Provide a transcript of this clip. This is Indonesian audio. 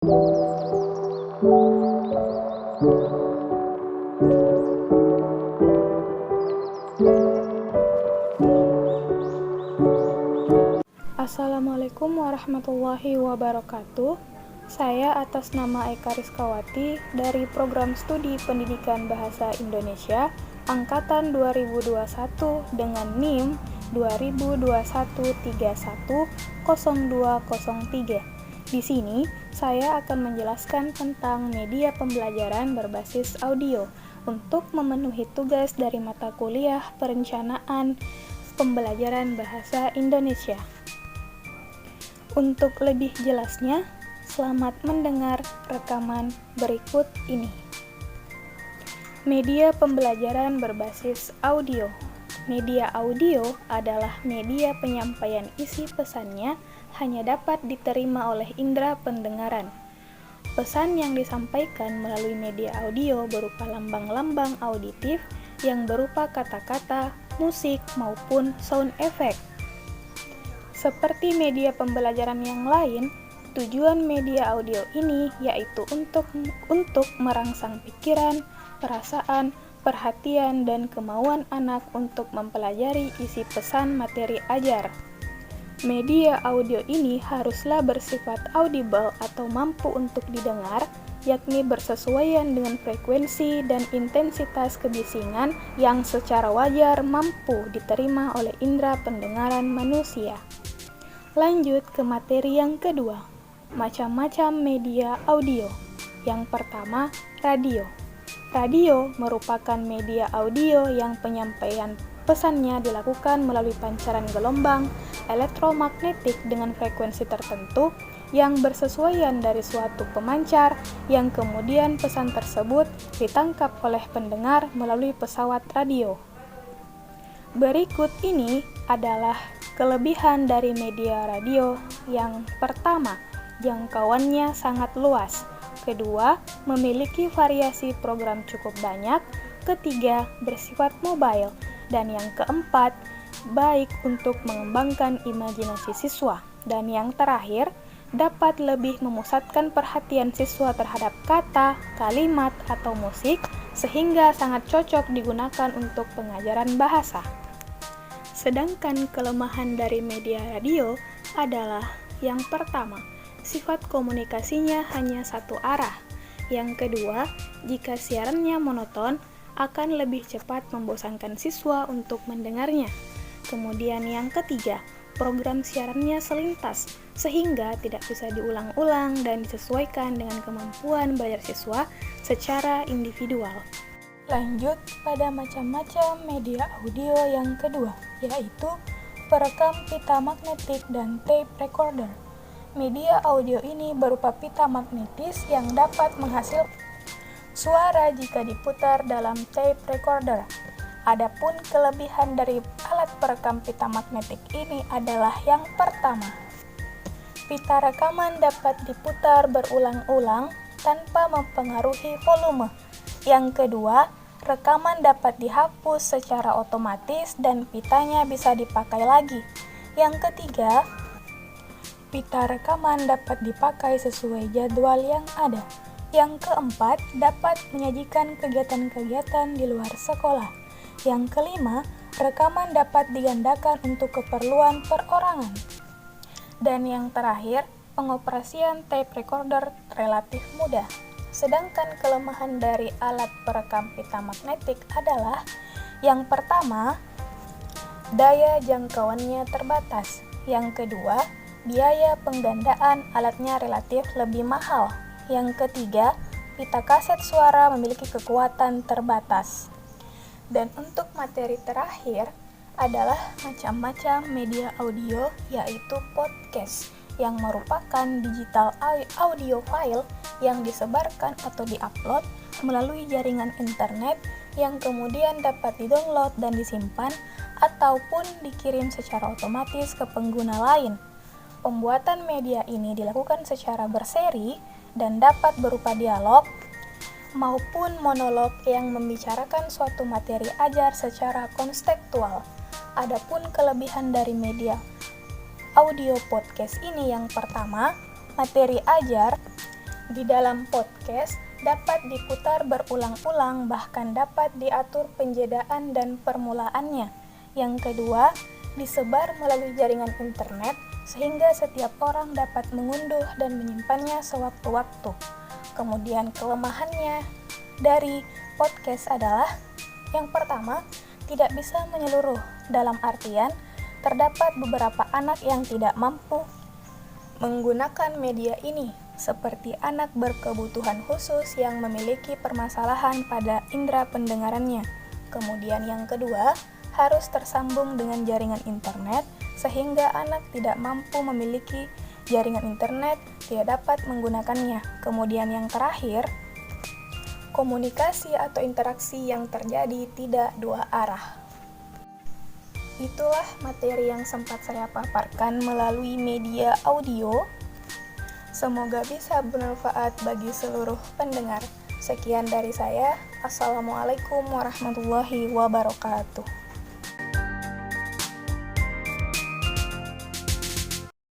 Assalamualaikum warahmatullahi wabarakatuh. Saya atas nama Eka Rizkawati dari Program Studi Pendidikan Bahasa Indonesia Angkatan 2021 dengan NIM 2021310203. Di sini, saya akan menjelaskan tentang media pembelajaran berbasis audio untuk memenuhi tugas dari mata kuliah Perencanaan Pembelajaran Bahasa Indonesia. Untuk lebih jelasnya, selamat mendengar rekaman berikut ini. Media pembelajaran berbasis audio. Media audio adalah media penyampaian isi pesannya hanya dapat diterima oleh indera pendengaran. Pesan yang disampaikan melalui media audio berupa lambang-lambang auditif yang berupa kata-kata, musik, maupun sound effect. Seperti media pembelajaran yang lain, tujuan media audio ini yaitu untuk merangsang pikiran, perasaan, perhatian, dan kemauan anak untuk mempelajari isi pesan materi ajar. Media audio ini haruslah bersifat audible atau mampu untuk didengar, yakni bersesuaian dengan frekuensi dan intensitas kebisingan yang secara wajar mampu diterima oleh indera pendengaran manusia. Lanjut ke materi yang kedua, macam-macam media audio. Yang pertama, radio. Radio merupakan media audio yang penyampaian pesannya dilakukan melalui pancaran gelombang elektromagnetik dengan frekuensi tertentu yang bersesuaian dari suatu pemancar yang kemudian pesan tersebut ditangkap oleh pendengar melalui pesawat radio. Berikut ini adalah kelebihan dari media radio. Yang pertama, jangkauannya sangat luas. Kedua, memiliki variasi program cukup banyak. Ketiga, bersifat mobile. Dan yang keempat, baik untuk mengembangkan imajinasi siswa. Dan yang terakhir, dapat lebih memusatkan perhatian siswa terhadap kata, kalimat, atau musik, sehingga sangat cocok digunakan untuk pengajaran bahasa. Sedangkan kelemahan dari media radio adalah yang pertama, sifat komunikasinya hanya satu arah. Yang kedua, jika siarannya monoton, akan lebih cepat membosankan siswa untuk mendengarnya. Kemudian yang ketiga, program siarannya selintas, sehingga tidak bisa diulang-ulang dan disesuaikan dengan kemampuan belajar siswa secara individual. Lanjut pada macam-macam media audio yang kedua, yaitu perekam pita magnetik dan tape recorder. Media audio ini berupa pita magnetis yang dapat menghasilkan suara jika diputar dalam tape recorder. Adapun kelebihan dari alat perekam pita magnetik ini adalah yang pertama, pita rekaman dapat diputar berulang-ulang tanpa mempengaruhi volume. Yang kedua, rekaman dapat dihapus secara otomatis dan pitanya bisa dipakai lagi. Yang ketiga, pita rekaman dapat dipakai sesuai jadwal yang ada. Yang keempat, dapat menyajikan kegiatan-kegiatan di luar sekolah. Yang kelima, rekaman dapat digandakan untuk keperluan perorangan. Dan yang terakhir, pengoperasian tape recorder relatif mudah. Sedangkan kelemahan dari alat perekam pita magnetik adalah yang pertama, daya jangkauannya terbatas. Yang kedua, biaya penggandaan alatnya relatif lebih mahal. Yang ketiga, pita kaset suara memiliki kekuatan terbatas. Dan untuk materi terakhir adalah macam-macam media audio, yaitu podcast, yang merupakan digital audio file yang disebarkan atau diupload melalui jaringan internet yang kemudian dapat didownload dan disimpan ataupun dikirim secara otomatis ke pengguna lain. Pembuatan media ini dilakukan secara berseri dan dapat berupa dialog maupun monolog yang membicarakan suatu materi ajar secara konseptual. Adapun kelebihan dari media audio podcast ini yang pertama, materi ajar Di dalam podcast dapat diputar berulang-ulang, bahkan dapat diatur penjedaan dan permulaannya. Yang kedua, disebar melalui jaringan internet sehingga setiap orang dapat mengunduh dan menyimpannya sewaktu-waktu. Kemudian kelemahannya dari podcast adalah yang pertama, tidak bisa menyeluruh. Dalam artian, terdapat beberapa anak yang tidak mampu menggunakan media ini, seperti anak berkebutuhan khusus yang memiliki permasalahan pada indera pendengarannya. Kemudian yang kedua, harus tersambung dengan jaringan internet, sehingga anak tidak mampu memiliki jaringan internet, tidak dapat menggunakannya. Kemudian yang terakhir, komunikasi atau interaksi yang terjadi tidak dua arah. Itulah materi yang sempat saya paparkan melalui media audio. Semoga bisa bermanfaat bagi seluruh pendengar. Sekian dari saya. Assalamualaikum warahmatullahi wabarakatuh.